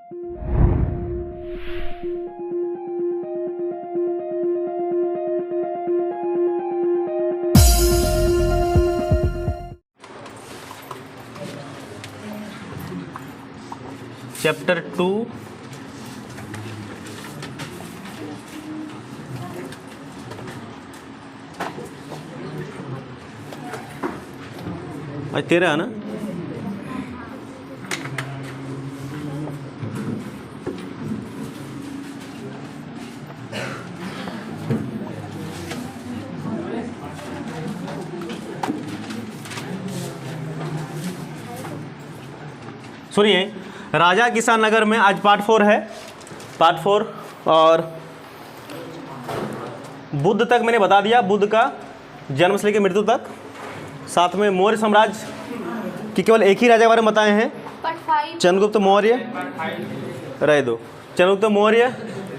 Chapter 2 आज 13 है ना। सुनिए, राजा किसान नगर में आज पार्ट 4 है, पार्ट 4। और बुद्ध तक मैंने बता दिया, बुद्ध का जन्म से लेकर मृत्यु तक। साथ में मौर्य साम्राज्य की केवल एक ही राजा के बारे में बताए हैं, चंद्रगुप्त मौर्य, रह दो चंद्रगुप्त मौर्य।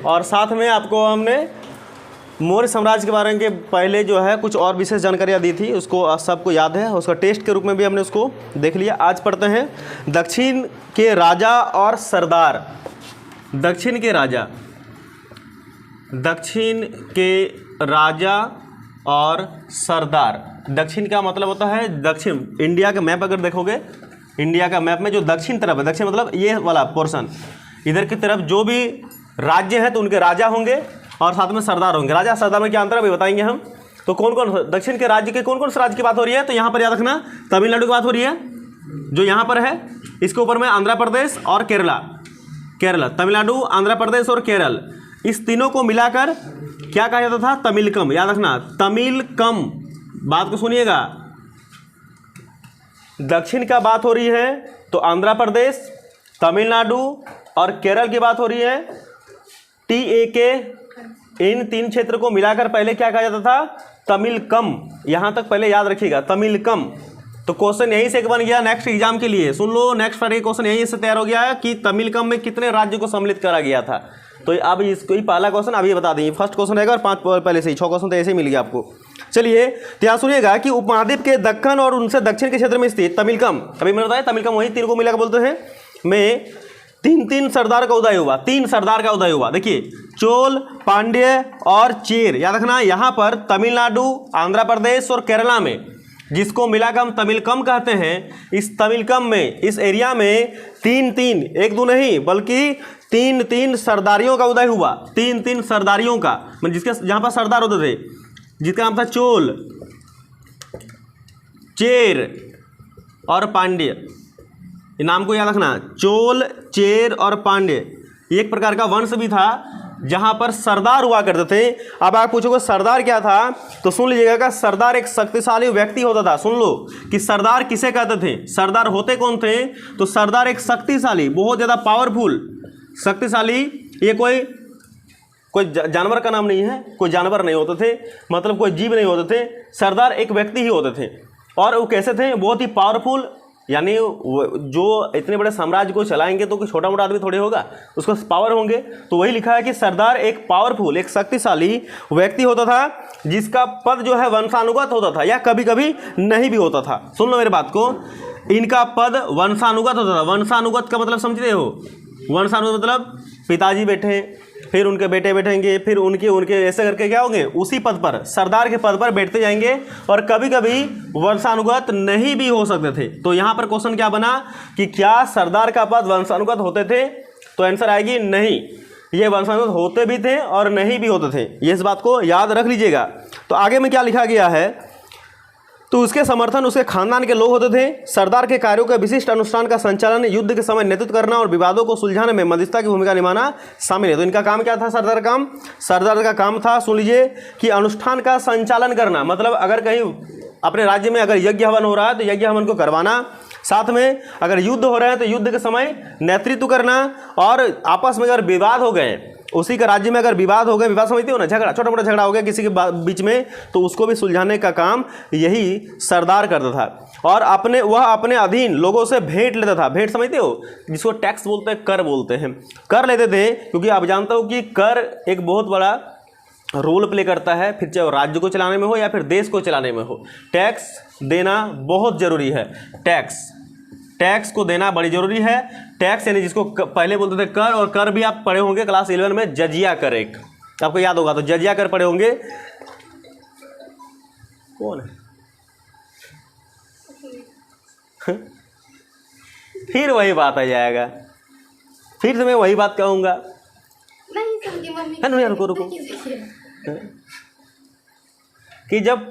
और साथ में आपको हमने मौर्य साम्राज्य के बारे में पहले जो है कुछ और विशेष जानकारियाँ दी थी, उसको सबको याद है, उसका टेस्ट के रूप में भी हमने उसको देख लिया। आज पढ़ते हैं दक्षिण के राजा और सरदार। दक्षिण के राजा, दक्षिण के राजा और सरदार। दक्षिण का मतलब होता है दक्षिण, इंडिया का मैप अगर देखोगे, इंडिया का मैप में जो दक्षिण तरफ है, दक्षिण मतलब ये वाला पोर्शन, इधर की तरफ जो भी राज्य है तो उनके राजा होंगे और साथ में सरदार होंगे। राजा सरदार में क्या अंतर है अभी बताएंगे हम। तो कौन कौन दक्षिण के राज्य के कौन कौन से राज्य की बात हो रही है, तो यहाँ पर याद रखना तमिलनाडु की बात हो रही है जो यहाँ पर है, इसके ऊपर में आंध्र प्रदेश और केरला, तमिलनाडु, आंध्र प्रदेश और केरल, इस तीनों को मिलाकर क्या कहा जाता था, तमिलकम। याद रखना तमिलकम, बात को सुनिएगा। दक्षिण का बात हो रही है तो आंध्र प्रदेश, तमिलनाडु और केरल की बात हो रही है। TAK, इन तीन क्षेत्र को मिलाकर पहले क्या कहा जाता था, तमिलकम। यहां तक पहले याद रखिएगा, तमिलकम। तो क्वेश्चन यहीं से बन गया नेक्स्ट एग्जाम के लिए, सुन लो, नेक्स्ट फ्राइडे क्वेश्चन यहीं से तैयार हो गया है कि तमिलकम में कितने राज्य को सम्मिलित करा गया था। तो अब इसको ही पहला क्वेश्चन अभी बता देंगे, फर्स्ट क्वेश्चन रहेगा और 5 पहले से ही 6 क्वेश्चन तो ऐसे ही मिल गया आपको। चलिए तो यहाँ सुनिएगा कि उपमहाद्वीप के दक्षिण और उनसे दक्षिण के क्षेत्र में स्थित तमिलकम, अभी मैंने बताया तमिलकम वही तीन को मिलाकर बोलते हैं, में तीन सरदार का उदय हुआ, 3 सरदार का उदय हुआ। देखिए, चोल, पांड्य और चेर। याद रखना यहाँ पर तमिलनाडु, आंध्र प्रदेश और केरला में, जिसको मिलाकर हम तमिलकम कहते हैं, इस तमिलकम में, इस एरिया में 3 एक दो नहीं बल्कि 3 सरदारियों का उदय हुआ। 3 सरदारियों का, मतलब जिसके जहाँ पर सरदार होते थे, जिसका नाम था चोल, चेर और पांड्य। ये नाम को याद रखना, चोल, चेर और पांड्य। एक प्रकार का वंश भी था जहां पर सरदार हुआ करते थे। अब आप पूछोगे सरदार क्या था, तो सुन लीजिएगा कि सरदार एक शक्तिशाली व्यक्ति होता था। सुन लो कि सरदार किसे कहते थे, सरदार होते कौन थे, तो सरदार एक शक्तिशाली, बहुत ज़्यादा पावरफुल, शक्तिशाली। ये कोई जानवर का नाम नहीं है, कोई जानवर नहीं होते थे, मतलब कोई जीव नहीं होते थे, सरदार एक व्यक्ति ही होते थे। और वो कैसे थे, बहुत ही पावरफुल, यानी जो इतने बड़े साम्राज्य को चलाएंगे तो कोई छोटा मोटा आदमी थोड़ी होगा, उसको पावर होंगे। तो वही लिखा है कि सरदार एक पावरफुल, एक शक्तिशाली व्यक्ति होता था, जिसका पद जो है वंशानुगत होता था या कभी कभी नहीं भी होता था। सुन लो मेरी बात को, इनका पद वंशानुगत होता था। वंशानुगत का मतलब समझते हो, वंशानुगत मतलब पिताजी बैठे, फिर उनके बेटे बैठेंगे, फिर उनके ऐसे करके क्या होंगे, उसी पद पर, सरदार के पद पर बैठते जाएंगे। और कभी कभी वंशानुगत नहीं भी हो सकते थे। तो यहाँ पर क्वेश्चन क्या बना कि क्या सरदार का पद वंशानुगत होते थे, तो आंसर आएगी नहीं। ये वंशानुगत होते भी थे और नहीं भी होते थे, ये इस बात को याद रख लीजिएगा। तो आगे में क्या लिखा गया है, तो उसके समर्थन उसके खानदान के लोग होते थे। सरदार के कार्यों के विशिष्ट अनुष्ठान का संचालन, युद्ध के समय नेतृत्व करना और विवादों को सुलझाने में मध्यस्थता की भूमिका निभाना शामिल है। तो इनका काम क्या था, सरदार का काम था, सुन लीजिए, कि अनुष्ठान का संचालन करना, मतलब अगर कहीं अपने राज्य में अगर यज्ञ हवन हो रहा है तो यज्ञ हवन को करवाना, साथ में अगर युद्ध हो रहे हैं तो युद्ध के समय नेतृत्व करना, और आपस में अगर विवाद हो गए, उसी का राज्य में अगर विवाद हो गए, विवाद समझते हो ना, झगड़ा, छोटा मोटा झगड़ा हो गया किसी के बीच में, तो उसको भी सुलझाने का काम यही सरदार करता था। और वह अपने अधीन लोगों से भेंट लेता था। भेंट समझते हो, जिसको टैक्स बोलते हैं, कर बोलते हैं, कर लेते थे, क्योंकि आप जानते हो कि कर एक बहुत बड़ा रोल प्ले करता है, फिर चाहे राज्य को चलाने में हो या फिर देश को चलाने में हो। टैक्स देना बहुत जरूरी है। टैक्स टैक्स को देना बड़ी जरूरी है। टैक्स यानी जिसको पहले बोलते थे कर, और कर भी आप पढ़े होंगे क्लास 11 में, जजिया कर, एक आपको याद होगा, तो जजिया कर पढ़े होंगे। कौन है? फिर वही बात आ जाएगा, फिर से मैं वही बात कहूँगा। नहीं रुको रुको, कि जब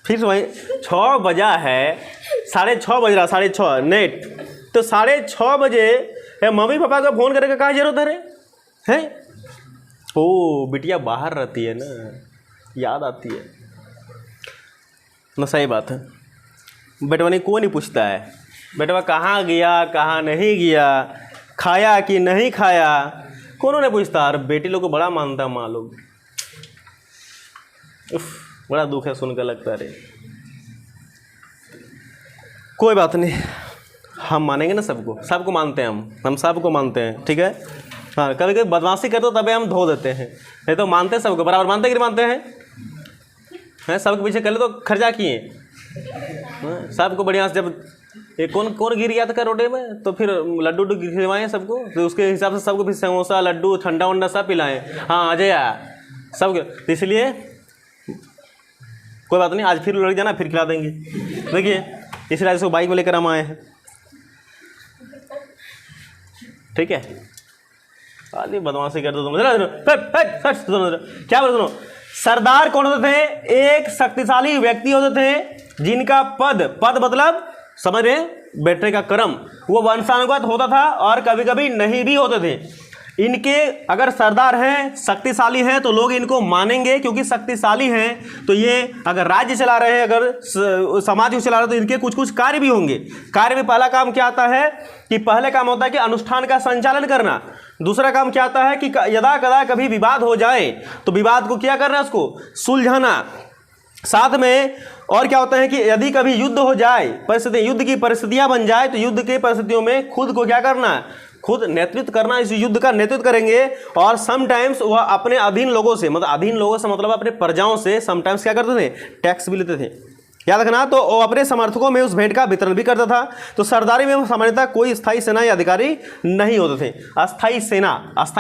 फिर से वही 6 बजा है, 6:30 बज रहा, 6:30 नेट, तो 6:30 बजे मम्मी पापा का फ़ोन करने का क्या जरूरत है? हैं? ओ बिटिया बाहर रहती है ना, याद आती है ना। सही बात है, बेटवा ने कोई नहीं पूछता है बेटवा कहाँ गया कहाँ नहीं गया, खाया कि नहीं खाया, कौन नहीं पूछता। और बेटी लोग को बड़ा मानता माँ लोग। बड़ा दुख है सुनकर, लगता रे। कोई बात नहीं, हम मानेंगे ना सबको, सबको मानते हैं हम सबको मानते हैं, ठीक है। हाँ, कभी कभी बदमाशी करते हो तभी हम धो देते हैं, नहीं तो मानते हैं सबको बराबर। मानते कि नहीं मानते हैं? सबके पीछे कर ले तो खर्चा किए, सबको बढ़िया से। जब ये कौन गिर गया था रोडे में, तो फिर लड्डू खिलवाएँ सबको, तो उसके हिसाब से सबको फिर समोसा लड्डू ठंडा वंडा सब पिलाएँ। हाँ आ जाए सबको, इसलिए कोई बात नहीं, आज फिर लड़ जाना, फिर खिला देंगे। देखिए इसलिए इसको बाइक में लेकर हम आए हैं, ठीक है। आदमी बदमाशी कर दो क्या बोलो सुनो। सरदार कौन होते थे? एक शक्तिशाली व्यक्ति होते थे जिनका पद मतलब समझ रहे, बैठने का क्रम वो वंशानुगत होता था, और कभी कभी नहीं भी होते थे। इनके अगर सरदार हैं, शक्तिशाली हैं, तो लोग इनको मानेंगे, क्योंकि शक्तिशाली हैं तो ये अगर राज्य चला रहे हैं, अगर समाज को चला रहे हैं, तो इनके कुछ कुछ कार्य भी होंगे। कार्य में पहला काम क्या आता है कि पहले काम होता है कि अनुष्ठान का संचालन करना। दूसरा काम क्या आता है कि यदा कदा कभी विवाद हो जाए तो विवाद को क्या करना, उसको सुलझाना। साथ में और क्या होता है कि यदि कभी युद्ध हो जाए, परिस्थिति युद्ध की परिस्थितियां बन जाए, तो युद्ध की परिस्थितियों में खुद को क्या करना, खुद नेतृत्व करना, इस युद्ध का नेतृत्व करेंगे। और समटाइम्स वह अपने अधीन लोगों से, मतलब अपने प्रजाओं से समटाइम्स क्या करते थे, टैक्स भी लेते थे, याद रखना। तो वो अपने समर्थकों में उस भेंट का वितरण भी करता था। तो सरदारी में सामान्यतः कोई स्थायी सेना या अधिकारी नहीं होते थे। अस्थाई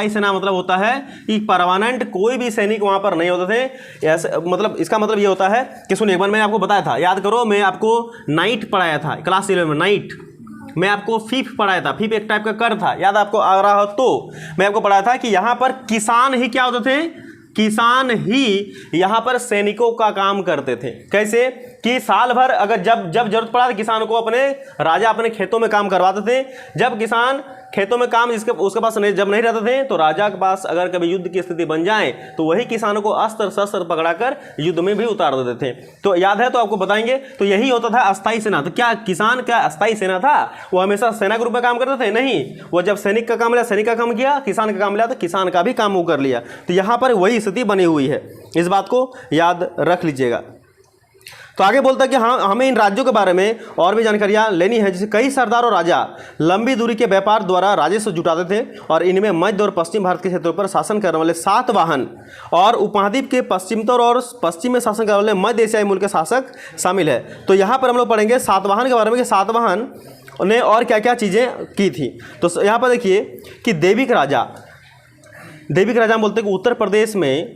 सेना मतलब होता है कि परमानेंट कोई भी सैनिक वहाँ पर नहीं होते थे। ऐसे मतलब इसका मतलब ये होता है कि सुनिए, एक बार मैंने आपको बताया था, याद करो, मैं आपको नाइट पढ़ाया था क्लास 11 में। नाइट मैं आपको फीफ पढ़ाया था, फीफ एक टाइप का कर था, याद आपको आ रहा हो तो। मैं आपको पढ़ाया था कि यहाँ पर किसान ही क्या होते थे, किसान ही यहाँ पर सैनिकों का काम करते थे। कैसे कि साल भर अगर जब जरूरत पड़ा तो किसान को अपने राजा अपने खेतों में काम करवाते थे। जब किसान खेतों में काम उसके पास जब नहीं रहते थे, तो राजा के पास अगर कभी युद्ध की स्थिति बन जाए तो वही किसानों को अस्त्र शस्त्र पकड़ाकर युद्ध में भी उतार देते थे। तो याद है तो आपको बताएंगे। तो यही होता था अस्थाई सेना। तो क्या किसान क्या अस्थाई सेना था? वो हमेशा सेना के रूप में काम करते थे? नहीं, वो जब सैनिक का काम मिला सैनिक का काम किया, किसान का काम मिला तो किसान का भी काम वो कर लिया। तो यहाँ पर वही स्थिति बनी हुई है, इस बात को याद रख लीजिएगा। तो आगे बोलता है कि हाँ, हमें इन राज्यों के बारे में और भी जानकारियाँ लेनी है। जैसे कई सरदार और राजा लंबी दूरी के व्यापार द्वारा राजस्व जुटाते थे, और इनमें मध्य और पश्चिम भारत के क्षेत्रों पर शासन करने वाले सातवाहन और उपमहाद्वीप के पश्चिमोत्तर और पश्चिम में शासन करने वाले मध्य एशियाई मूल के शासक शामिल है। तो यहाँ पर हम लोग पढ़ेंगे सातवाहन के बारे में कि सातवाहन ने और क्या क्या चीज़ें की थी। तो यहाँ पर देखिए कि दैविक राजा हम बोलते हैं कि उत्तर प्रदेश में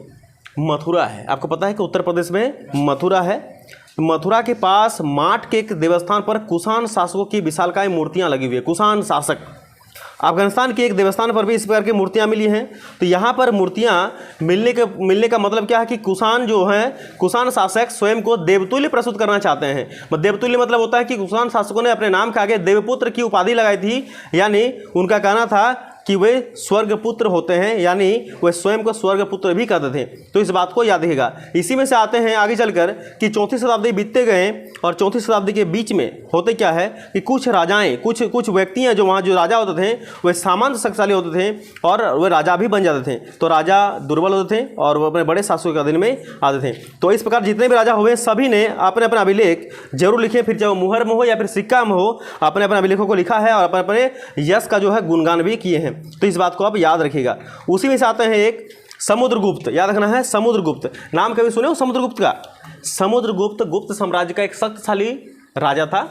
मथुरा है। आपको पता है कि उत्तर प्रदेश में मथुरा है। मथुरा के पास माट के एक देवस्थान पर कुषाण शासकों की विशालकाय मूर्तियां लगी हुई है। कुषाण शासक, अफगानिस्तान के एक देवस्थान पर भी इस प्रकार की मूर्तियां मिली हैं। तो यहाँ पर मूर्तियां मिलने का मतलब क्या है कि कुषाण जो हैं, कुषाण शासक स्वयं को देवतुल्य प्रस्तुत करना चाहते हैं। देवतुल्य मतलब होता है कि कुषाण शासकों ने अपने नाम के आगे देवपुत्र की उपाधि लगाई थी, यानी उनका कहना था कि वे स्वर्गपुत्र होते हैं, यानी वे स्वयं को स्वर्गपुत्र भी कहते थे। तो इस बात को याद रखिएगा। इसी में से आते हैं आगे चलकर कि 4वीं शताब्दी बीतते गए, और 4वीं शताब्दी के बीच में होते क्या है कि कुछ राजाएं, कुछ व्यक्ति हैं जो वहाँ जो राजा होते थे वे सामान्य शक्तिशाली होते थे और वे राजा भी बन जाते थे। तो राजा दुर्बल होते थे और वो अपने बड़े शासकों के अधीन में आते थे। तो इस प्रकार जितने भी राजा हुए सभी ने अपने अपने अभिलेख जरूर लिखे, फिर चाहे वो मुहर में हो या फिर सिक्का में हो, अपने अपने अभिलेखों को लिखा है और अपने अपने यश का जो है गुणगान भी किए हैं। तो इस बात को आप याद रखिएगा। उसी में से आते हैं एक समुद्रगुप्त, याद रखना है समुद्रगुप्त। नाम कभी सुने हो समुद्रगुप्त का? समुद्रगुप्त गुप्त साम्राज्य का एक शक्तिशाली राजा था।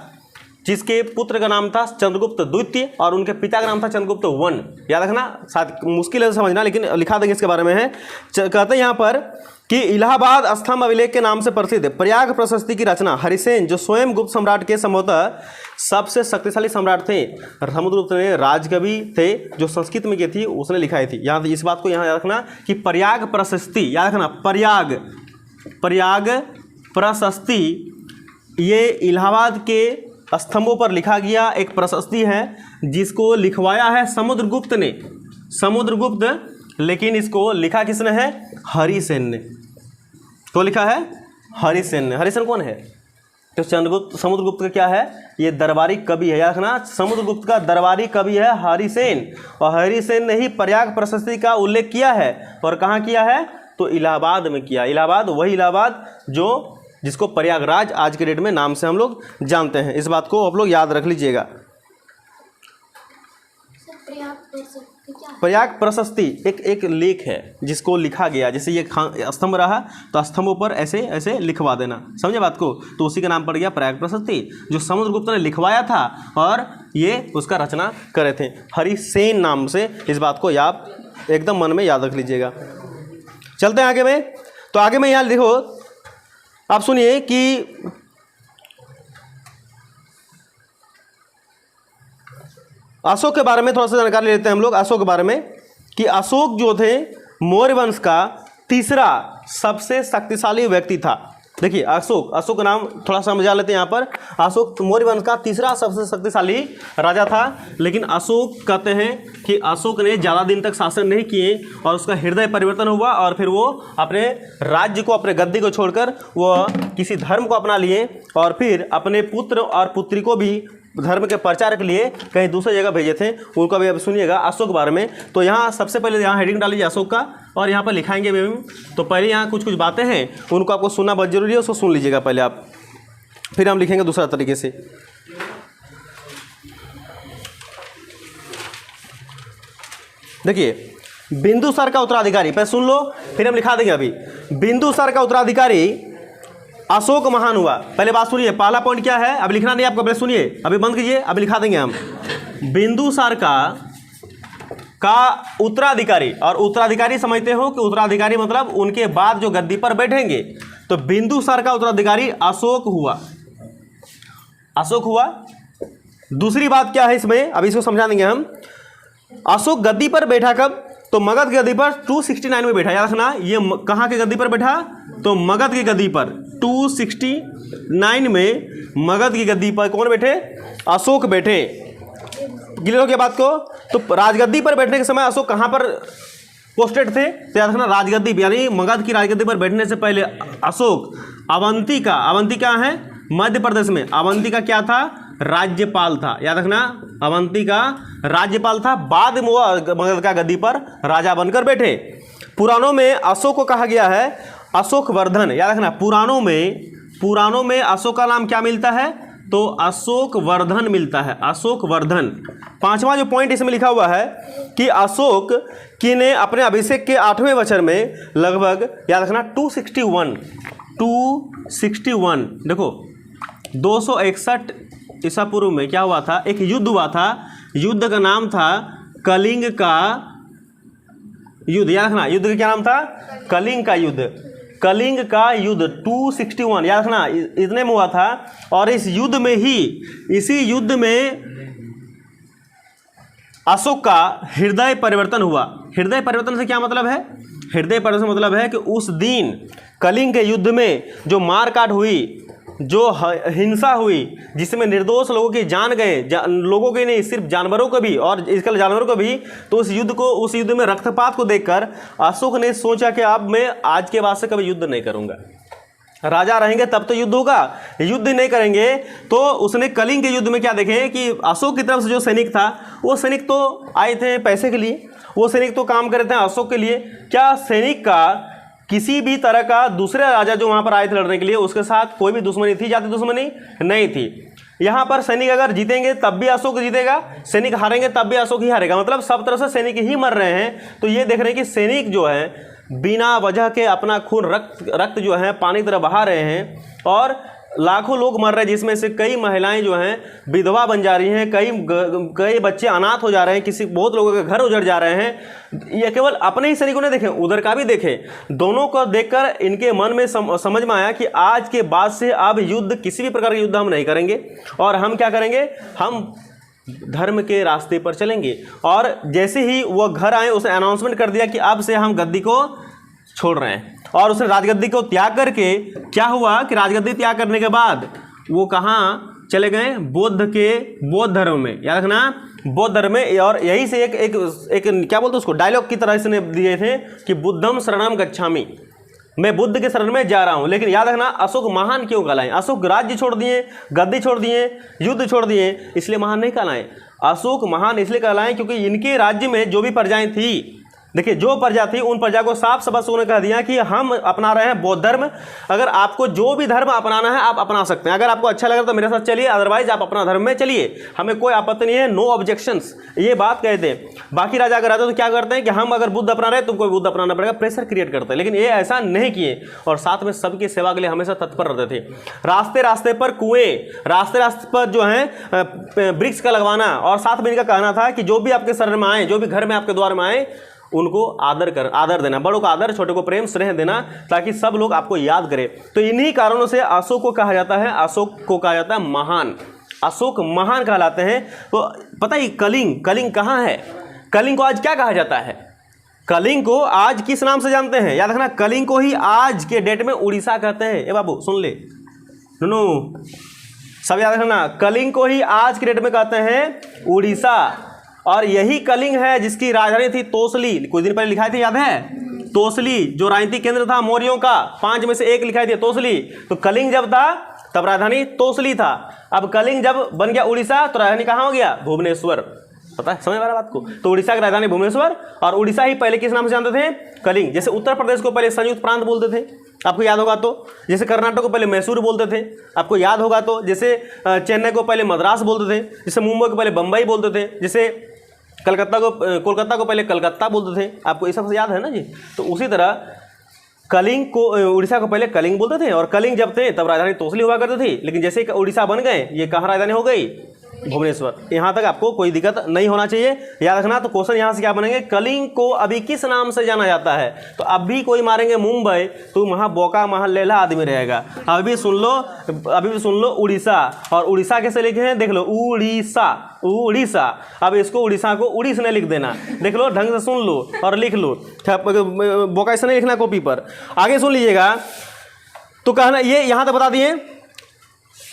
जिसके पुत्र का नाम था चंद्रगुप्त द्वितीय और उनके पिता का नाम था चंद्रगुप्त वन। याद रखना, शायद मुश्किल है समझना लेकिन लिखा देंगे इसके बारे में है। कहते हैं यहाँ पर कि इलाहाबाद स्तंभ अभिलेख के नाम से प्रसिद्ध है। प्रयाग प्रशस्ति की रचना हरिसेन, जो स्वयं गुप्त सम्राट के संभवतः सबसे शक्तिशाली सम्राट थे। समुद्रगुप्त ने राजकवि थे जो संस्कृत में की थी, उसने लिखाई थी। यहाँ इस बात को यहाँ याद रखना कि प्रयाग प्रशस्ति, याद रखना प्रयाग प्रशस्ति ये इलाहाबाद के स्तंभों पर लिखा गया एक प्रशस्ति है जिसको लिखवाया है समुद्रगुप्त ने, समुद्रगुप्त, लेकिन इसको लिखा किसने है? हरिसेन ने। तो लिखा है हरिसेन ने। हरिसेन कौन है? तो चंद्रगुप्त, समुद्रगुप्त का क्या है? ये दरबारी कवि है। याद रखना, समुद्रगुप्त का दरबारी कवि है हरिसेन, और हरिसेन ने ही प्रयाग प्रशस्ति का उल्लेख किया है। और कहाँ किया है? तो इलाहाबाद में किया। इलाहाबाद, वही इलाहाबाद जिसको प्रयागराज आज के डेट में नाम से हम लोग जानते हैं। इस बात को आप लोग याद रख लीजिएगा। प्रयाग प्रशस्ति एक लेख है जिसको लिखा गया, जैसे ये स्तंभ रहा तो स्तंभों पर ऐसे ऐसे लिखवा देना, समझे बात को? तो उसी का नाम पड़ गया प्रयाग प्रशस्ति, जो समुद्रगुप्त ने लिखवाया था और ये उसका रचना करे थे हरिसेन नाम से। इस बात को आप एकदम मन में याद रख लीजिएगा। चलते हैं आगे में। तो आगे में यहाँ देखो, आप सुनिए कि अशोक के बारे में थोड़ा सा जानकारी लेते हैं हम लोग। अशोक के बारे में कि अशोक जो थे मौर्य वंश का तीसरा सबसे शक्तिशाली व्यक्ति था। देखिए अशोक का नाम थोड़ा सा समझा लेते हैं यहाँ पर। अशोक मौर्य वंश का तीसरा सबसे शक्तिशाली राजा था, लेकिन अशोक कहते हैं कि अशोक ने ज़्यादा दिन तक शासन नहीं किए और उसका हृदय परिवर्तन हुआ और फिर वो अपने राज्य को, अपने गद्दी को छोड़कर वो किसी धर्म को अपना लिए और फिर अपने पुत्र और पुत्री को भी धर्म के प्रचार के लिए कहीं दूसरी जगह भेजे थे। उनको भी अब सुनिएगा अशोक के बारे में। तो यहाँ सबसे पहले यहाँ हेडिंग डालिए अशोक का और यहाँ पर लिखाएंगे भी। तो पहले यहाँ कुछ बातें हैं उनको आपको सुनना बहुत जरूरी है, उसको सुन लीजिएगा पहले आप, फिर हम लिखेंगे दूसरा तरीके से। देखिए बिंदुसार का उत्तराधिकारी, पहले सुन लो फिर हम लिखा देंगे। अभी बिंदुसार का उत्तराधिकारी अशोक महान हुआ। पहले बात सुनिए, पहला पॉइंट क्या है? अब लिखना नहीं आपको, पहले सुनिए, अभी बंद कीजिए, अभी लिखा देंगे हम। बिंदुसार का उत्तराधिकारी, और उत्तराधिकारी समझते हो कि उत्तराधिकारी मतलब उनके बाद जो गद्दी पर बैठेंगे। तो बिंदुसार का उत्तराधिकारी अशोक हुआ। दूसरी बात क्या है इसमें, अभी इसको समझा देंगे हम। अशोक गद्दी पर बैठा कब? तो मगध की गद्दी पर 269 में बैठा। याद रखना, ये कहाँ की गद्दी पर बैठा? तो मगध की गद्दी पर 269 में मगध की गद्दी पर कौन बैठे? अशोक बैठे। क्लियर हो गया बात को? तो राजगद्दी पर बैठने के समय अशोक कहाँ पर पोस्टेड थे? तो याद रखना राजगद्दी, यानी मगध की राजगद्दी पर बैठने से पहले अशोक अवंती कहाँ है? मध्य प्रदेश में। अवंती का क्या था? राज्यपाल था। याद रखना, अवंती का राज्यपाल था। बाद में वो मगध का गद्दी पर राजा बनकर बैठे। पुराणों में अशोक को कहा गया है अशोक वर्धन। याद रखना, पुराणों में अशोक का नाम क्या मिलता है? तो अशोक वर्धन मिलता है, अशोक वर्धन। पांचवा जो पॉइंट इसमें लिखा हुआ है कि अशोक की ने अपने अभिषेक के 8वें वर्ष में लगभग, याद रखना, 261 देखो 261 ईसा पूर्व में क्या हुआ था? एक युद्ध हुआ था। युद्ध का नाम था कलिंग का युद्ध। याद रखना, युद्ध का क्या नाम था? कलिंग का युद्ध। कलिंग का युद्ध 261, याद रखना, इतने में हुआ था। और इसी युद्ध में अशोक का हृदय परिवर्तन हुआ। हृदय परिवर्तन से क्या मतलब है? हृदय परिवर्तन मतलब है कि उस दिन कलिंग के युद्ध में जो मारकाट हुई, जो हिंसा हुई, जिसमें निर्दोष लोगों की जान गए, लोगों के नहीं सिर्फ जानवरों को भी, और इसके जानवरों को भी। तो उस युद्ध में रक्तपात को देखकर अशोक ने सोचा कि अब मैं आज के बाद से कभी युद्ध नहीं करूंगा। राजा रहेंगे तब तो युद्ध होगा, युद्ध नहीं करेंगे। तो उसने कलिंग के युद्ध में क्या देखे कि अशोक की तरफ से जो सैनिक था, वो सैनिक तो आए थे पैसे के लिए, वो सैनिक तो काम कर रहे थे अशोक के लिए। क्या सैनिक का किसी भी तरह का दूसरे राजा जो वहाँ पर आए थे लड़ने के लिए, उसके साथ कोई भी दुश्मनी थी? जाति दुश्मनी नहीं थी। यहाँ पर सैनिक अगर जीतेंगे तब भी अशोक जीतेगा, सैनिक हारेंगे तब भी अशोक ही हारेगा। मतलब सब तरह से सैनिक ही मर रहे हैं। तो ये देख रहे हैं कि सैनिक जो है बिना वजह के अपना खून रक्त जो है पानी की तरह बहा रहे हैं। और लाखों लोग मर रहे हैं, जिसमें से कई महिलाएं जो हैं विधवा बन जा रही हैं, कई बच्चे अनाथ हो जा रहे हैं, बहुत लोगों के घर उजड़ जा रहे हैं। ये केवल अपने ही सैनिकों ने देखे, उधर का भी देखे। दोनों को देखकर इनके मन में समझ में आया कि आज के बाद से अब युद्ध, किसी भी प्रकार का युद्ध हम नहीं करेंगे, और हम क्या करेंगे, हम धर्म के रास्ते पर चलेंगे। और जैसे ही वो घर आए, उसने अनाउंसमेंट कर दिया कि अब से हम गद्दी को छोड़ रहे हैं। और उसने राजगद्दी को त्याग करके क्या हुआ कि राजगद्दी त्याग करने के बाद वो कहाँ चले गए, बौद्ध धर्म में। याद रखना, बौद्ध धर्म में। और यही से एक क्या बोलते उसको, डायलॉग की तरह इसने दिए थे कि बुद्धम शरणम गच्छामि, मैं बुद्ध के शरण में जा रहा हूं। लेकिन याद रखना, अशोक महान क्यों कहलाए? अशोक राज्य छोड़ दिए, गद्दी छोड़ दिए, युद्ध छोड़ दिए, इसलिए महान नहीं कहलाए। अशोक महान इसलिए कहलाए क्योंकि इनके राज्य में जो भी प्रजाएं थी, देखिए जो प्रजा थी, उन प्रजा को साफ साफ अशोक ने कह दिया कि हम अपना रहे हैं बौद्ध धर्म। अगर आपको जो भी धर्म अपनाना है आप अपना सकते हैं, अगर आपको अच्छा लगा तो मेरे साथ चलिए, अदरवाइज आप अपना धर्म में चलिए, हमें कोई आपत्ति नहीं है, नो ऑब्जेक्शंस। ये बात कहते हैं। बाकी राजा अगर आते तो क्या करते हैं कि हम अगर बुद्ध अपना रहे तुमको बुद्ध अपनाना पड़ेगा, प्रेशर क्रिएट करते हैं। लेकिन ये ऐसा नहीं किए, और साथ में सबकी सेवा के लिए हमेशा तत्पर रहते थे। रास्ते रास्ते पर कुएं, रास्ते रास्ते पर जो है वृक्ष का लगवाना, और साथ में इनका कहना था कि जो भी आपके शरण में आए, जो भी घर में आपके द्वार में आए, उनको आदर देना, बड़ों को आदर, छोटे को प्रेम स्नेह देना, ताकि सब लोग आपको याद करें। तो इन्हीं कारणों से अशोक को कहा जाता है, अशोक को कहा जाता है महान। अशोक महान कहलाते हैं। तो पता ही कलिंग कहाँ है? कलिंग को आज क्या कहा जाता है? कलिंग को आज किस नाम से जानते हैं? याद रखना, कलिंग को ही आज के डेट में उड़ीसा कहते हैं। ए बाबू सुन ले, नो सब याद रखना, कलिंग को ही आज के डेट में कहते हैं उड़ीसा। और यही कलिंग है जिसकी राजधानी थी तोसली। कुछ दिन पहले लिखाई थी, याद है? तोसली जो राजनीतिक केंद्र था मौर्यों का, 5 में से एक लिखाई थी तोसली। तो कलिंग जब था तब राजधानी तोसली था। अब कलिंग जब बन गया उड़ीसा तो राजधानी कहाँ हो गया? भुवनेश्वर। पता है, समझ आ रहा बात को? तो उड़ीसा की राजधानी भुवनेश्वर, और उड़ीसा ही पहले किस नाम से जानते थे? कलिंग। जैसे उत्तर प्रदेश को पहले संयुक्त प्रांत बोलते थे, आपको याद होगा तो। जैसे कर्नाटक को पहले मैसूर बोलते थे, आपको याद होगा तो। जैसे चेन्नई को पहले मद्रास बोलते थे, जैसे मुंबई को पहले बम्बई बोलते थे, जैसे कोलकाता को पहले कलकत्ता बोलते थे, आपको ये सब याद है ना जी। तो उसी तरह कलिंग को, उड़ीसा को पहले कलिंग बोलते थे, और कलिंग जब थे तब राजधानी तोसली हुआ करती थी। लेकिन जैसे ही उड़ीसा बन गए, ये कहाँ राजधानी हो गई? भुवनेश्वर। यहाँ तक आपको कोई दिक्कत नहीं होना चाहिए, याद रखना। तो क्वेश्चन यहाँ से क्या बनेंगे, कलिंग को अभी किस नाम से जाना जाता है? तो अभी कोई मारेंगे मुंबई तो वहाँ बोका महल लेला आदमी रहेगा। अभी भी सुन लो उड़ीसा, और उड़ीसा कैसे लिखे हैं देख लो, उड़ीसा। अब इसको उड़ीसा को उड़ीस ने लिख देना, देख लो, ढंग से सुन लो और लिख लो, बोका ऐसा नहीं लिखना कॉपी पर। आगे सुन लीजिएगा, तो कहना ये यहाँ तक बता दिए।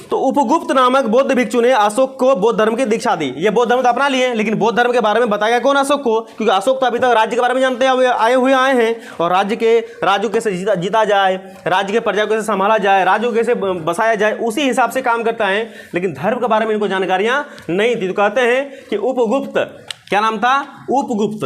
तो उपगुप्त नामक बौद्ध भिक्षु ने अशोक को बौद्ध धर्म की दीक्षा दी। ये बौद्ध धर्म तो अपना लिए, लेकिन बौद्ध धर्म के बारे में बताया कौन? अशोक को। क्योंकि अशोक तो अभी तक राज्य के बारे में जानते आए हैं, और राज्य को कैसे जीता जाए, राज्य के प्रजा को कैसे संभाला जाए, राज्य को कैसे बसाया जाए, उसी हिसाब से काम करता है। लेकिन धर्म के बारे में इनको जानकारियां नहीं थी। तो कहते हैं कि उपगुप्त, क्या नाम था? उपगुप्त।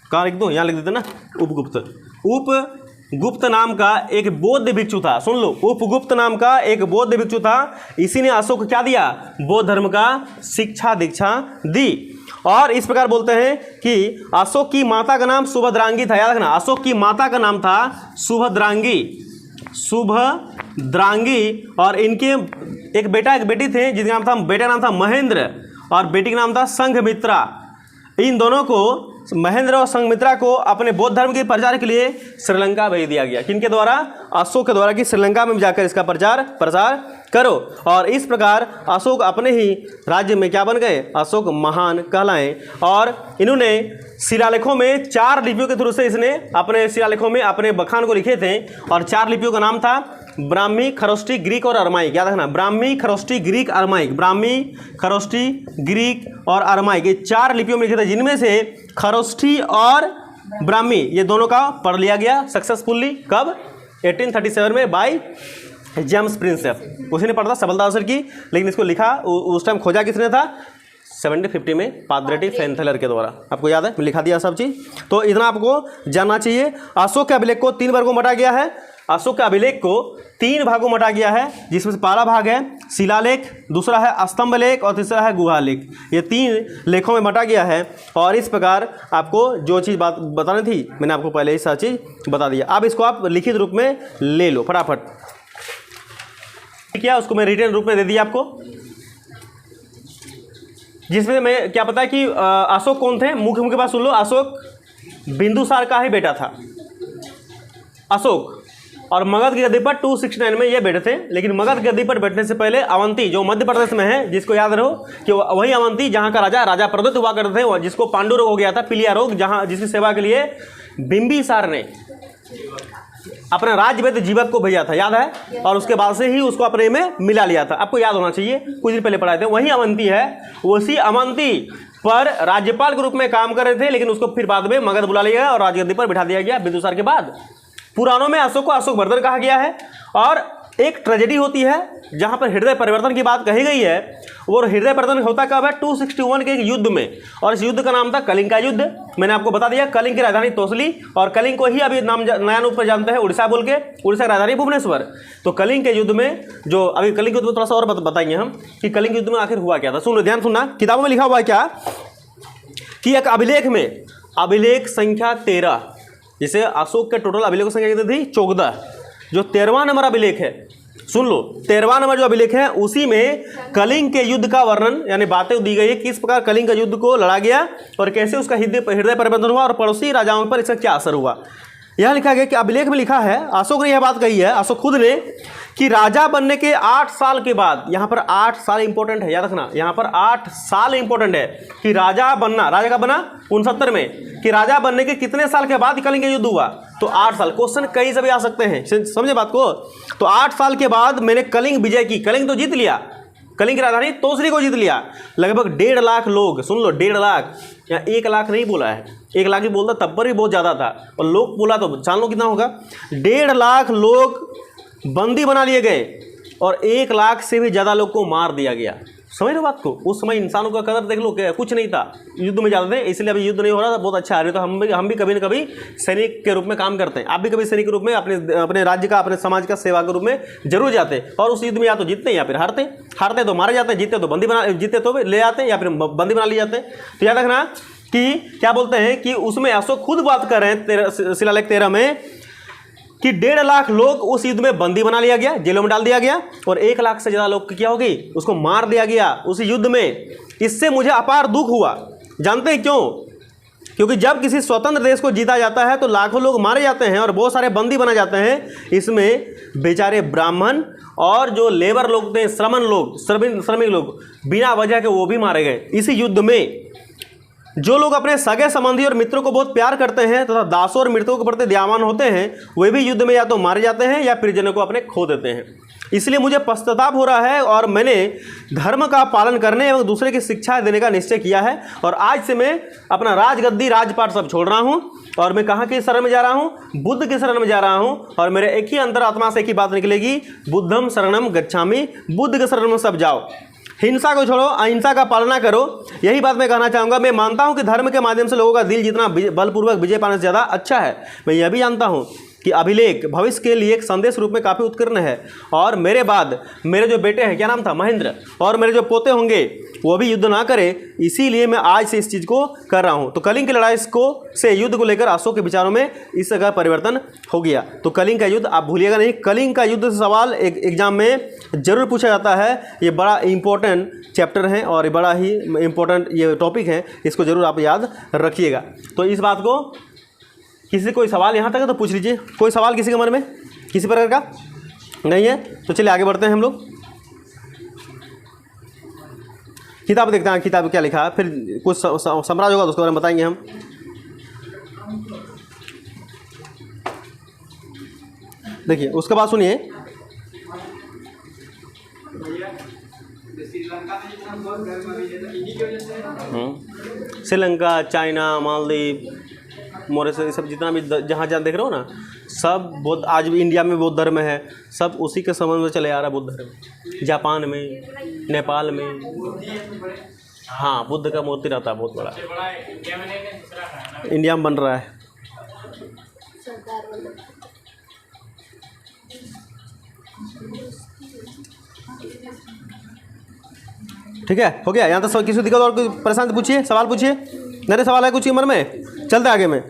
कहाँ लिख दो? यहाँ लिख देते ना, उपगुप्त। गुप्त नाम का एक बौद्ध भिक्षु था। सुन लो, उपगुप्त नाम का एक बौद्ध भिक्षु था। इसी ने अशोक को क्या दिया? बौद्ध धर्म का शिक्षा दीक्षा दी। और इस प्रकार बोलते हैं कि अशोक की माता का नाम सुभद्रांगी था। याद रखना, अशोक की माता का नाम था सुभद्रांगी। और इनके एक बेटा एक बेटी थे, जिनका नाम था, बेटा का नाम था महेंद्र और बेटी का नाम था संघमित्रा। इन दोनों को, महेंद्र और संघमित्रा को, अपने बौद्ध धर्म के प्रचार के लिए श्रीलंका भेज दिया गया। किनके द्वारा? अशोक के द्वारा, कि श्रीलंका में जाकर इसका प्रचार करो। और इस प्रकार अशोक अपने ही राज्य में क्या बन गए? अशोक महान कहलाए। और इन्होंने शिलालेखों में 4 लिपियों के थ्रू से इसने अपने शिलालेखों में अपने बखान को लिखे थे। और 4 लिपियों का नाम था ब्राह्मी, खरोष्टी, ग्रीक और अरमाइक। याद रखना, Brahmi, Kharosthi, Greek, Aramaic. Brahmi, Kharosthi, Greek और अरमाइक, ये 4 लिपियों में लिखे थे, जिनमें से खरोष्टी और ब्राह्मी ये दोनों का पढ़ लिया गया सक्सेसफुली। कब? 1837 में बाय जेम्स प्रिंसेप। उसी ने पढ़ा था सफलता सर की, लेकिन इसको लिखा उस टाइम खोजा किसने था? 1750 में पादरेटी फेंथलर के द्वारा। आपको याद है, लिखा दिया सब चीज़। तो इतना आपको जानना चाहिए। अशोक के अभिलेख को 3 वर्गों में बांटा गया है। अशोक के अभिलेख को 3 भागों में बांटा गया है, जिसमें से पहला भाग है शिलालेख, दूसरा है स्तंभ लेख और तीसरा है गुहा लेख। ये 3 लेखों में बांटा गया है। और इस प्रकार आपको जो चीज़ बात बतानी थी मैंने आपको पहले ही सारी चीज़ बता दिया। अब इसको आप लिखित रूप में ले लो फटाफट। किया उसको मैं रिटर्न रूप में दे दिया आपको, जिसमें मैं क्या पता है कि अशोक कौन थे, मुख्य मुख्य बात सुन लो। अशोक बिंदुसार का ही बेटा था अशोक, और मगध की गद्दी पर 269 में ये बैठे थे। लेकिन मगध की गद्दी पर बैठने से पहले अवंती जो मध्य प्रदेश में है, जिसको याद रहो कि वही अवंती जहाँ का राजा प्रदत्त हुआ करते थे, जिसको पांडु रोग हो गया था, पीलिया रोग, जहाँ जिसकी सेवा के लिए बिंबिसार ने अपना राज्य जीवक को भेजा था, याद है। और उसके बाद से ही उसको अपने में मिला लिया था, आपको याद होना चाहिए, कुछ दिन पहले पढ़ाए थे। वही अवंती है, उसी अवंती पर राज्यपाल के रूप में काम कर रहे थे, लेकिन उसको फिर बाद में मगध बुला लिया गया और राजगद्दी पर बिठा दिया गया बिंदुसार के बाद। पुराणों में अशोक को अशोकवर्धन कहा गया है। और एक ट्रेजेडी होती है जहां पर हृदय परिवर्तन की बात कही गई है, वो हृदय परिवर्तन होता कब है, 261 के एक युद्ध में, और इस युद्ध का नाम था कलिंग का युद्ध। मैंने आपको बता दिया कलिंग की राजधानी तोसली, और कलिंग को ही अभी नाम नया रूप पर जानते हैं उड़ीसा बोल के, उड़ीसा की राजधानी भुवनेश्वर। तो कलिंग के युद्ध में जो अभी कलिंग युद्ध में थोड़ा सा और बताएंगे हम कि कलिंग युद्ध में आखिर हुआ क्या था। सुनो, ध्यान सुनना, किताबों में लिखा हुआ है क्या कि एक अभिलेख में अभिलेख संख्या 13, जिसे अशोक के टोटल अभिलेखों संख्या कितनी थी, 14, जो 13वां नंबर अभिलेख है, सुन लो 13वां नंबर जो अभिलेख है, उसी में कलिंग के युद्ध का वर्णन यानी बातें दी गई है, किस प्रकार कलिंग का युद्ध को लड़ा गया और कैसे उसका हृदय परिवर्तन हुआ और पड़ोसी राजाओं पर इसका क्या असर हुआ। यह लिखा गया कि अभिलेख में लिखा है, अशोक ने यह बात कही है, अशोक खुद ने, कि राजा बनने के 8 साल के बाद, यहाँ पर 8 साल इंपॉर्टेंट है, याद रखना, यहाँ पर 8 साल इंपॉर्टेंट है कि राजा बनना, राजा का बना 69 में, कि राजा बनने के कितने साल के बाद कलिंग युद्ध हुआ, तो 8 साल। क्वेश्चन कहीं से भी आ सकते हैं, समझे बात को। तो 8 साल के बाद मैंने कलिंग विजय की, कलिंग तो जीत लिया, कलिंग की राजधानी तोसली को जीत लिया। लगभग 1.5 लाख लोग, सुन लो 1.5 लाख, यहाँ 1 लाख नहीं बोला है, 1 लाख ही बोलता तब पर भी बहुत ज़्यादा था, और लोग बोला तो जान लो कितना होगा, 1.5 लाख लोग बंदी बना लिए गए और 1 लाख से भी ज़्यादा लोग को मार दिया गया। समझ लो बात को। उस समय इंसानों का कदर देख लो, क्या कुछ नहीं था, युद्ध में जाते थे, इसलिए अभी युद्ध नहीं हो रहा था, बहुत अच्छा आ रही। तो हम भी कभी ना कभी सैनिक के रूप में काम करते हैं, आप भी कभी सैनिक के रूप में अपने राज्य का, अपने समाज का सेवा के रूप में जरूर जाते हैं। और उस युद्ध में या तो जीतते हैं या फिर हारते तो मारे जाते हैं, जीते तो ले आते हैं या फिर बंदी बना लिए जाते हैं। तो याद रखना कि क्या बोलते हैं कि उसमें अशोक खुद बात कर रहे हैं शिलालेख 13 में कि 1.5 लाख लोग उस युद्ध में बंदी बना लिया गया, जेलों में डाल दिया गया, और 1 लाख से ज़्यादा लोग क्या हो गई, उसको मार दिया गया उस युद्ध में। इससे मुझे अपार दुख हुआ। जानते हैं क्यों? क्योंकि जब किसी स्वतंत्र देश को जीता जाता है तो लाखों लोग मारे जाते हैं और बहुत सारे बंदी बना जाते हैं। इसमें बेचारे ब्राह्मण और जो लेबर लोग थे, श्रमिक लोग, बिना वजह के वो भी मारे गए इसी युद्ध में। जो लोग अपने सगे संबंधी और मित्रों को बहुत प्यार करते हैं तथा दासों और मृतकों के प्रति दयावान होते हैं, वे भी युद्ध में या तो मारे जाते हैं या परिजनों को अपने खो देते हैं। इसलिए मुझे पश्चाताप हो रहा है और मैंने धर्म का पालन करने एवं दूसरे की शिक्षा देने का निश्चय किया है। और आज से मैं अपना राजगद्दी राजपाट सब छोड़ रहा हूँ और मैं कहाँ की शरण में जा रहा हूँ, बुद्ध की शरण में जा रहा हूँ। और मेरे एक ही अंतरात्मा से एक ही बात निकलेगी, बुद्धम शरणम गच्छामि, बुद्ध के शरण में सब जाओ, हिंसा को छोड़ो, अहिंसा का पालना करो। यही बात मैं कहना चाहूँगा। मैं मानता हूँ कि धर्म के माध्यम से लोगों का दिल जितना बलपूर्वक विजय पाने से ज़्यादा अच्छा है। मैं यह भी जानता हूँ कि अभिलेख भविष्य के लिए एक संदेश रूप में काफ़ी उत्कीर्ण है। और मेरे बाद मेरे जो बेटे हैं, क्या नाम था, महेंद्र, और मेरे जो पोते होंगे वो भी युद्ध ना करें, इसीलिए मैं आज से इस चीज़ को कर रहा हूँ। तो कलिंग की लड़ाई से युद्ध को लेकर अशोक के विचारों में इस जगह परिवर्तन हो गया। तो कलिंग का युद्ध आप भूलिएगा नहीं। कलिंग का युद्ध से सवाल एक एग्जाम में जरूर पूछा जाता है। ये बड़ा इंपॉर्टेंट चैप्टर है और बड़ा ही इंपॉर्टेंट ये टॉपिक है, इसको जरूर आप याद रखिएगा। तो इस बात को, किसी कोई सवाल यहाँ तक है तो पूछ लीजिए। कोई सवाल किसी के मन में किसी प्रकार का नहीं है तो चलिए आगे बढ़ते हैं हम लोग। किताब देखते हैं, किताब क्या लिखा है, फिर कुछ समराज होगा तो उसके बारे में बताएंगे हम। देखिए उसके बाद सुनिए, श्रीलंका, चाइना, मालदीव, मॉरिशस, ये सब जितना भी जहाँ देख रहे हो ना, सब बौद्ध, आज भी इंडिया में बौद्ध धर्म है, सब उसी के संबंध में चले आ रहा है बौद्ध धर्म। जापान में, नेपाल में, हाँ बुद्ध का मूर्ति रहता है बहुत बड़ा, इंडिया में बन रहा है। ठीक है, हो गया यहाँ तक। किसी को दिक्कत और कोई परेशानी पूछिए, सवाल पूछिए। नए सवाल है कुछ उम्र में, चलते आगे में।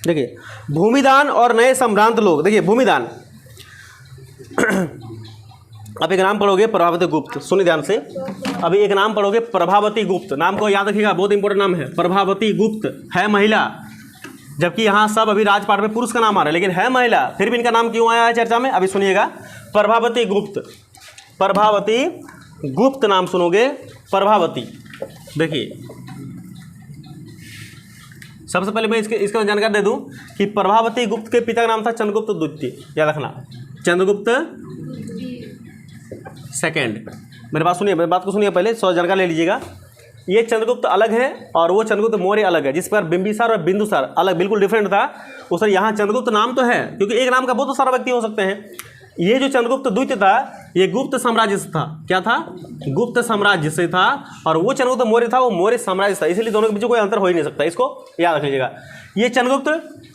देखिए भूमिदान और नए संभ्रांत लोग। देखिए भूमिदान, अब एक नाम पढ़ोगे प्रभावती गुप्त, सुनिए ध्यान से। अभी एक नाम पढ़ोगे प्रभावती गुप्त, नाम को याद रखिएगा, बहुत इंपॉर्टेंट नाम है। प्रभावती गुप्त है महिला, जबकि यहाँ सब अभी राजपाट में पुरुष का नाम आ रहा है, लेकिन है महिला, फिर भी इनका नाम क्यों आया है चर्चा में, अभी सुनिएगा। प्रभावती गुप्त, प्रभावती गुप्त नाम सुनोगे, प्रभावती। देखिए सबसे पहले मैं इसका जानकारी दे दूं कि प्रभावती गुप्त के पिता का नाम था चंद्रगुप्त द्वितीय, याद रखना, चंद्रगुप्त सेकंड। मेरे बात सुनिए, मेरी बात को सुनिए पहले, थोड़ा जानकारी ले लीजिएगा। ये चंद्रगुप्त अलग है और वो चंद्रगुप्त मौर्य अलग है। जिस पर बिंबिसार और बिंदुसार अलग बिल्कुल डिफरेंट था, उस पर यहाँ चंद्रगुप्त नाम तो है, क्योंकि एक नाम का बहुत सारा व्यक्ति हो सकते हैं। ये जो चंद्रगुप्त द्वितीय था ये गुप्त साम्राज्य से था, क्या था, गुप्त साम्राज्य से था, और वो चंद्रगुप्त मौर्य था वो मौर्य साम्राज्य था, इसलिए दोनों के बीच कोई अंतर हो ही नहीं सकता, इसको याद रख लीजिएगा। ये चंद्रगुप्त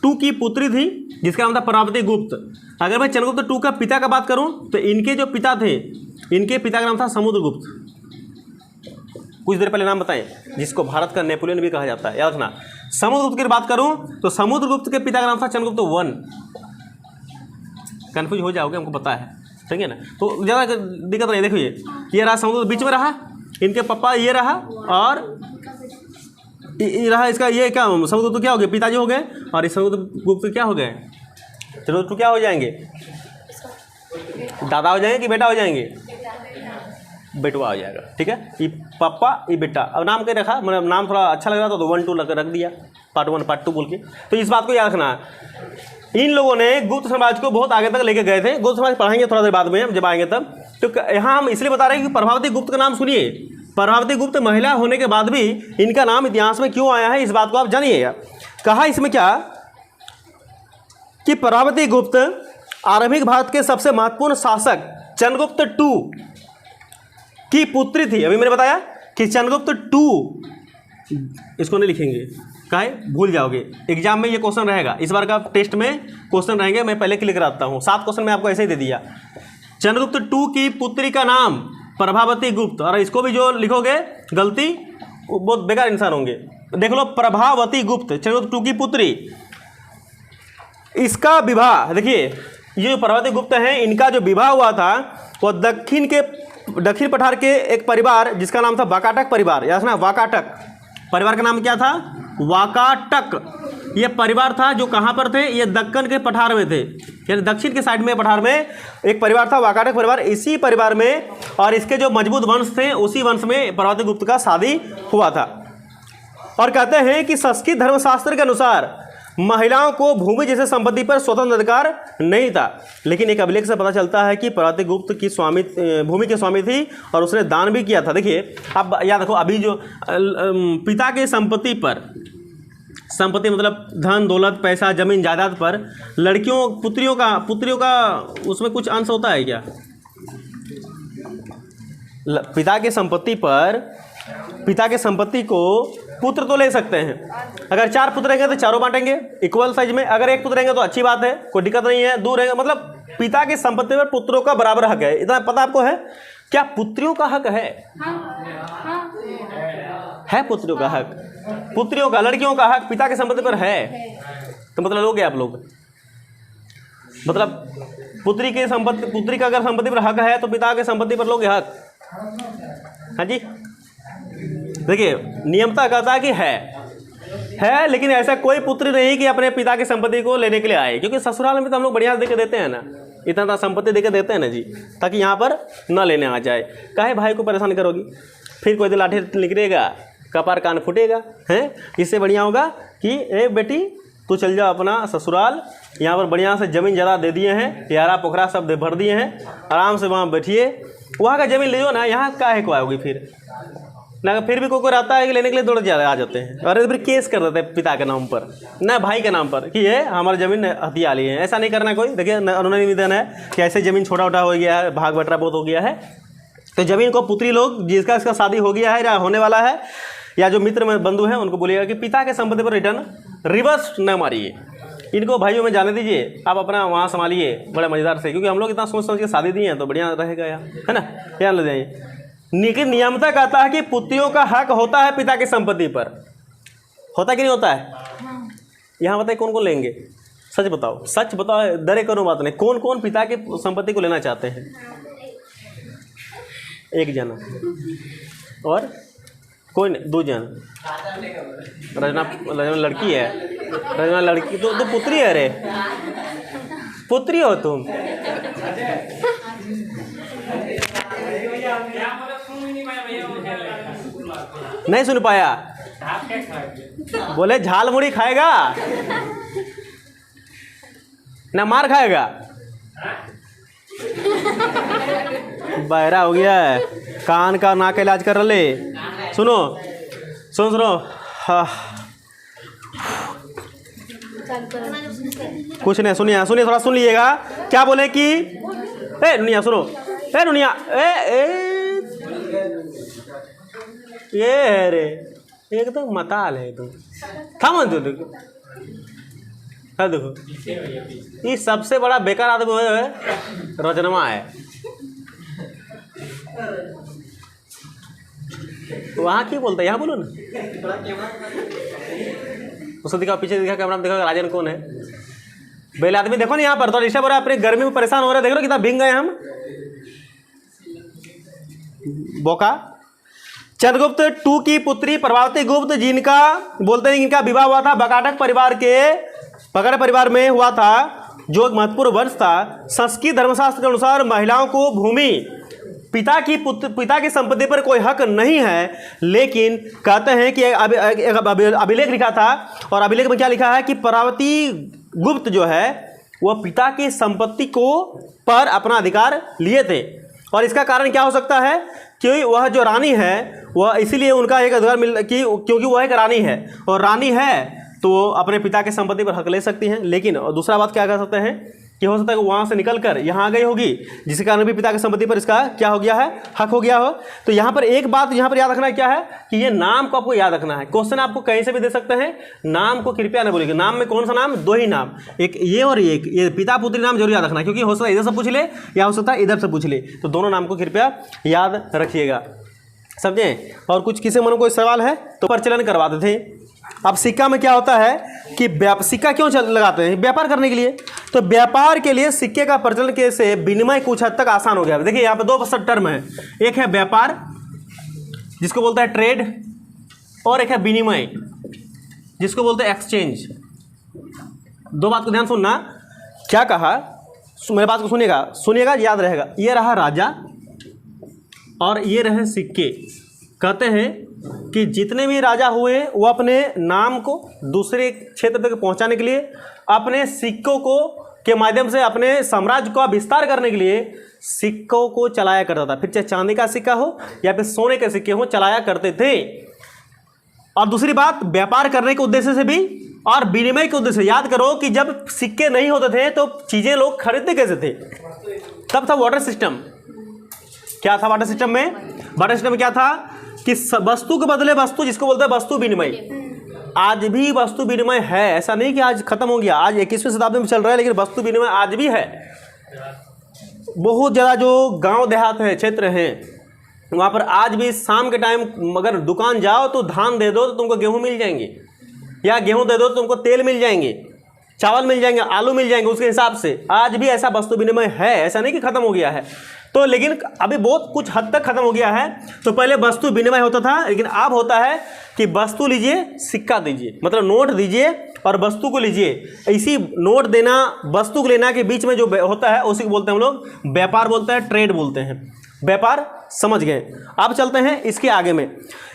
2 की पुत्री थी जिसका नाम था प्रभावती गुप्त। अगर मैं चंद्रगुप्त 2 का पिता का बात करूं तो इनके जो पिता थे, इनके पिता का नाम था समुद्रगुप्त। कुछ देर पहले नाम बताएं, जिसको भारत का नेपोलियन भी कहा जाता है, याद रखना। समुद्रगुप्त की बात करूं तो समुद्रगुप्त के पिता का नाम था चंद्रगुप्त 1। कन्फ्यूज हो जाओगे, हमको पता है, ठीक है ना, तो ज़्यादा दिक्कत नहीं। देखो ये रहा समुद्र बीच में रहा, इनके पापा ये रहा, और ये रहा इसका, ये क्या समुद्रगुप्त क्या हो गए, पिताजी हो गए, और इस समुद्रगुप्त क्या हो गए, चलो क्या हो जाएंगे, दादा हो जाएंगे कि बेटा हो जाएंगे, बेटवा हो जाएगा, ठीक है। ये पापा ये बेटा, अब नाम क्या रखा, मतलब नाम थोड़ा अच्छा लग रहा था तो 1 2 रख दिया, पार्ट 1 पार्ट 2 बोल के। तो इस बात को याद रखना है। इन लोगों ने गुप्त साम्राज्य को बहुत आगे तक लेके गए थे। गुप्त साम्राज्य पढ़ाएंगे थोड़ा देर बाद में जब आएंगे तब। तो यहाँ हम इसलिए बता रहे हैं कि प्रभावती गुप्त का नाम सुनिए। प्रभावती गुप्त महिला होने के बाद भी इनका नाम इतिहास में क्यों आया है, इस बात को आप जानिएगा। कहा इसमें क्या कि प्रभावती गुप्त आरंभिक भारत के सबसे महत्वपूर्ण शासक चंद्रगुप्त 2 की पुत्री थी। अभी मैंने बताया कि चंद्रगुप्त 2, इसको नहीं लिखेंगे, काहे भूल जाओगे, एग्जाम में ये क्वेश्चन रहेगा, इस बार का टेस्ट में क्वेश्चन रहेंगे, मैं पहले क्लिक कराता हूँ। 7 क्वेश्चन मैं आपको ऐसे ही दे दिया। चंद्रगुप्त 2 की पुत्री का नाम प्रभावती गुप्त, और इसको भी जो लिखोगे गलती, वो बहुत बेकार इंसान होंगे। देख लो, प्रभावती गुप्त चंद्रगुप्त 2 की पुत्री, इसका विवाह, देखिए ये जो प्रभावती गुप्त हैं इनका जो विवाह हुआ था वो दक्षिण पठार के एक परिवार जिसका नाम था वाकाटक परिवार, याद रखना, वाकाटक परिवार का नाम क्या था, वाकाटक। ये परिवार था जो कहाँ पर थे, ये दक्कन के पठार में थे, यानी दक्षिण के साइड में पठार में एक परिवार था वाकाटक परिवार। इसी परिवार में और इसके जो मजबूत वंश थे उसी वंश में प्रभावती गुप्त का शादी हुआ था। और कहते हैं कि संस्कृत धर्मशास्त्र के अनुसार महिलाओं को भूमि जैसे संपत्ति पर स्वतंत्र अधिकार नहीं था, लेकिन एक अभिलेख से पता चलता है कि प्रभावती गुप्त की भूमि के स्वामी थी और उसने दान भी किया था। देखिए अब याद रखो, अभी जो पिता के संपत्ति पर, संपत्ति मतलब धन दौलत पैसा जमीन जायदाद पर लड़कियों पुत्रियों का उसमें कुछ अंश होता है क्या, पिता के संपत्ति पर, पिता के संपत्ति को पुत्र तो ले सकते हैं। अगर 4 पुत्र रहेंगे तो चारों बांटेंगे इक्वल साइज में, अगर 1 पुत्र रहेंगे तो अच्छी बात है, कोई दिक्कत नहीं है, दूर रहेंगे, मतलब पिता की संपत्ति पर पुत्रों का बराबर हक है। इतना पता आपको है क्या, पुत्रियों का हक है? है पुत्रियों का हक, पुत्रियों का, लड़कियों का हक पिता की संपत्ति पर है। तो मतलब लोगे आप लोग, मतलब पुत्री का अगर संपत्ति पर हक है तो पिता की संपत्ति पर लोगे हक। हाँ जी, देखिए नियमता कहता है कि है, लेकिन ऐसा कोई पुत्र नहीं कि अपने पिता की संपत्ति को लेने के लिए आए, क्योंकि ससुराल में तो हम लोग बढ़िया देके देते हैं ना, इतना संपत्ति देके देते हैं ना जी, ताकि यहाँ पर न लेने आ जाए। काहे भाई को परेशान करोगी, फिर कोई दिन लाठी निकलेगा, कपार कान फूटेगा, हैं। इससे बढ़िया होगा कि ए बेटी तू चल जाओ अपना ससुराल, यहाँ पर बढ़िया से ज़मीन ज़्यादा दे दिए हैं, यारा पोखरा सब भर दिए हैं, आराम से वहाँ बैठिए, वहाँ का ज़मीन ले जाओ ना, यहाँ काहे को आओगी फिर ना। फिर भी कोई रहता है कि लेने के लिए दौड़ आ जाते हैं, और फिर केस कर देते हैं पिता के नाम पर, ना भाई के नाम पर, कि ये हमारी ज़मीन हथिया ली है। ऐसा नहीं करना कोई। देखिए उन्होंने निवेदन है कि ऐसे ज़मीन छोटा छोटा हो गया है, भाग बटरा बहुत हो गया है, तो ज़मीन को पुत्री लोग जिसका इसका शादी हो गया है या होने वाला है, या जो मित्र में बंधु हैं उनको बोलिएगा कि पिता के संपत्ति पर रिटर्न रिवर्स न मारिए, इनको भाइयों में जाने दीजिए, आप अपना वहाँ संभालिए बड़े मज़ेदार से, क्योंकि हम लोग इतना सोच के शादी दिए हैं तो बढ़िया रहेगा यार, है ना। ध्यान ले जाइए, लेकिन नियमता कहता है कि पुत्रियों का हक होता है पिता की संपत्ति पर, होता कि नहीं होता है? यहाँ बताइए कौन कौन लेंगे, सच बताओ, सच बताओ, डरे करो बात नहीं, कौन कौन पिता की संपत्ति को लेना चाहते हैं? एक जना और कोई नहीं, 2 जन। रजना लड़की है, रजना लड़की तो पुत्री है रे, पुत्री हो तुम। नहीं सुन पाया, बोले झाल मुड़ी खाएगा ना मार खाएगा? बहरा हो गया है, कान का नाक का इलाज कर रहे। सुनो सुनो, हाँ कुछ नहीं, सुनिए सुनिए, थोड़ा सुन लीजिएगा। क्या बोले कि ए नुनिया सुनो, ए नुनिया ये है रे, एकदम मताल है तुम, थाम तो देखो, हाँ देखो, ये सबसे बड़ा बेकार आदमी है रजनमा है। वहाँ क्यों बोलता है, यहाँ बोलो ना, उसको दिखाओ, पीछे दिखा, कैमरा में देखो राजन कौन है। बेल आदमी देखो ना यहाँ पर, तो ऋषभ हो रहा है, अपने गर्मी में परेशान हो रहे, देख लो कितना भीग गए हम। बोका। चंद्रगुप्त टू की पुत्री प्रभावती गुप्त, जिनका बोलते हैं इनका विवाह हुआ था बकाटक परिवार में हुआ था, जो एक महत्वपूर्ण वंश था। संस्कृत धर्मशास्त्र के अनुसार महिलाओं को भूमि पिता की संपत्ति पर कोई हक नहीं है, लेकिन कहते हैं कि अभिलेख लिखा था, और अभिलेख में क्या लिखा है कि प्रभावती गुप्त जो है वह पिता की संपत्ति को पर अपना अधिकार लिए थे। और इसका कारण क्या हो सकता है कि वह जो रानी है वह इसीलिए उनका एक अधिकार क्योंकि वह एक रानी है, और रानी है तो वो अपने पिता की संपत्ति पर हक ले सकती हैं। लेकिन दूसरा बात क्या कर सकते हैं कि हो सकता है कि वहाँ से निकल कर यहाँ आ गई होगी, जिसके कारण भी पिता की संपत्ति पर इसका क्या हो गया है, हक हो गया हो। तो यहाँ पर एक बात यहाँ पर याद रखना क्या है कि ये नाम को आपको याद रखना है। क्वेश्चन आपको कहीं से भी दे सकते हैं, नाम को कृपया न भूलिएगा। नाम में कौन सा नाम? 2 ही नाम, एक ये और एक ये, पिता पुत्री नाम जरूर याद रखना, क्योंकि हो सकता है इधर से पूछ ले या हो सकता है इधर से पूछ ले, तो दोनों नाम को कृपया याद रखिएगा, समझे। और कुछ किसी मन कोई सवाल है तो प्रचलन करवाते थे। अब सिक्का में क्या होता है कि सिक्का क्यों लगाते हैं? व्यापार करने के लिए। तो व्यापार के लिए सिक्के का प्रचलन के से विनिमय कुछ हद तक आसान हो गया। देखिए यहाँ पे 2 टर्म है, एक है व्यापार जिसको बोलते हैं ट्रेड, और एक है विनिमय जिसको बोलते हैं एक्सचेंज। 2 बात को ध्यान सुनना, क्या कहा, मेरे बात को सुनिएगा, याद रहेगा। ये रहा राजा और ये रहे सिक्के। कहते हैं कि जितने भी राजा हुए वो अपने नाम को दूसरे क्षेत्र तक पहुंचाने के लिए, अपने सिक्कों को के माध्यम से अपने साम्राज्य का विस्तार करने के लिए सिक्कों को चलाया करता था। फिर चाहे चांदी का सिक्का हो या फिर सोने के सिक्के हो, चलाया करते थे। और दूसरी बात, व्यापार करने के उद्देश्य से भी और विनिमय के उद्देश्य से। याद करो कि जब सिक्के नहीं होते थे तो चीजें लोग खरीदते कैसे थे? तब था वाटर सिस्टम। क्या था वाटर सिस्टम में? वाटर सिस्टम में क्या था कि वस्तु के बदले वस्तु, जिसको बोलते हैं वस्तु विनिमय। आज भी वस्तु विनिमय है, ऐसा नहीं कि आज खत्म हो गया, आज 21वीं शताब्दी में चल रहा है, लेकिन वस्तु विनिमय आज भी है। बहुत ज़्यादा जो गांव देहात है, क्षेत्र हैं, वहाँ पर आज भी शाम के टाइम अगर दुकान जाओ तो धान दे दो तो तुमको गेहूँ मिल जाएंगे, या गेहूँ दे दो तो तुमको तेल मिल जाएंगे, चावल मिल जाएंगे, आलू मिल जाएंगे। उसके हिसाब से आज भी ऐसा वस्तु विनिमय है, ऐसा नहीं कि खत्म हो गया है। तो लेकिन अभी बहुत कुछ हद तक खत्म हो गया है। तो पहले वस्तु विनिमय होता था, लेकिन अब होता है कि वस्तु लीजिए, सिक्का दीजिए, मतलब नोट दीजिए और वस्तु को लीजिए। इसी नोट देना, वस्तु को लेना के बीच में जो होता है उसी को बोलते हैं हम लोग व्यापार बोलते हैं, ट्रेड बोलते हैं। व्यापार समझ गए। अब चलते हैं इसके आगे में।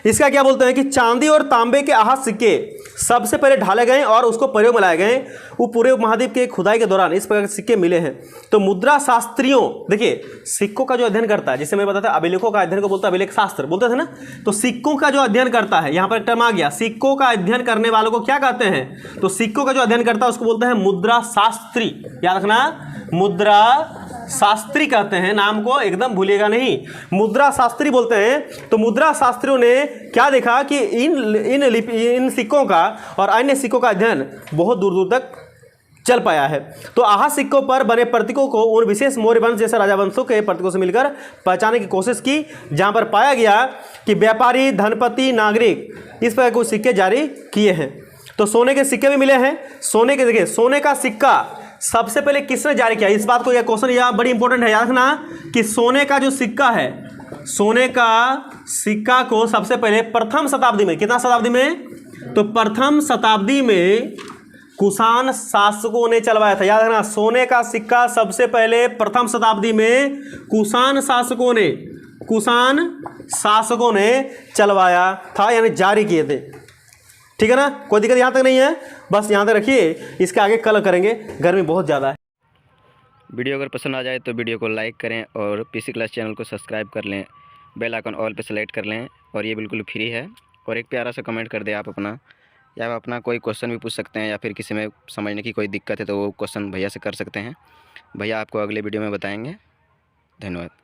इसका क्या बोलते हैं कि चांदी और तांबे के आहत सिक्के सबसे पहले ढाले गए और उसको प्रयोग में लाए गए। वो पूरे उपमहाद्वीप के खुदाई के दौरान इस प्रकार के सिक्के मिले हैं। तो मुद्रा शास्त्रियों, देखिए सिक्कों का जो अध्ययन करता है, जिससे मैं बताता अभिलेखों का अध्ययन को बोलता है अभिलेख शास्त्र बोलते थे ना। तो सिक्कों का जो अध्ययन करता है, यहाँ पर एक टर्म आ गया, सिक्कों का अध्ययन करने वालों को क्या कहते हैं? तो सिक्कों का जो अध्ययन करता है उसको बोलते हैं मुद्रा शास्त्री। याद रखना, मुद्रा शास्त्री कहते हैं, नाम को एकदम भूलिएगा नहीं, मुद्रा शास्त्री बोलते हैं। तो मुद्रा शास्त्रियों ने क्या देखा कि इन सिक्कों का और अन्य सिक्कों का अध्ययन बहुत दूर दूर तक चल पाया है। तो आहत सिक्कों पर बने प्रतीकों को उन विशेष मौर्य वंश जैसे राजा वंशों के प्रतीकों से मिलकर पहचानने की कोशिश की, जहां पर पाया गया कि व्यापारी, धनपति, नागरिक इस पर कुछ सिक्के जारी किए हैं। तो सोने के सिक्के भी मिले हैं। सोने के, देखिए सोने का सिक्का सबसे पहले किसने जारी किया, इस बात को, यह क्वेश्चन यह बड़ी इंपॉर्टेंट है, याद रखना कि सोने का जो सिक्का है, सोने का सिक्का को सबसे पहले प्रथम शताब्दी में, कितना शताब्दी में, तो प्रथम शताब्दी में कुषाण शासकों ने चलवाया था। याद रखना, सोने का सिक्का सबसे पहले प्रथम शताब्दी में कुषाण शासकों ने चलवाया था, यानी जारी किए थे। ठीक है ना, कोई दिक्कत यहाँ तक नहीं है, बस यहाँ तक रखिए, इसके आगे कल करेंगे, गर्मी बहुत ज़्यादा है। वीडियो अगर पसंद आ जाए तो वीडियो को लाइक करें और पीसी क्लास चैनल को सब्सक्राइब कर लें, बेल आइकन ऑल पे सेलेक्ट कर लें, और ये बिल्कुल फ्री है। और एक प्यारा सा कमेंट कर दें आप अपना, या आप अपना कोई क्वेश्चन भी पूछ सकते हैं, या फिर किसी में समझने की कोई दिक्कत है तो वो क्वेश्चन भैया से कर सकते हैं। भैया आपको अगले वीडियो में बताएंगे। धन्यवाद।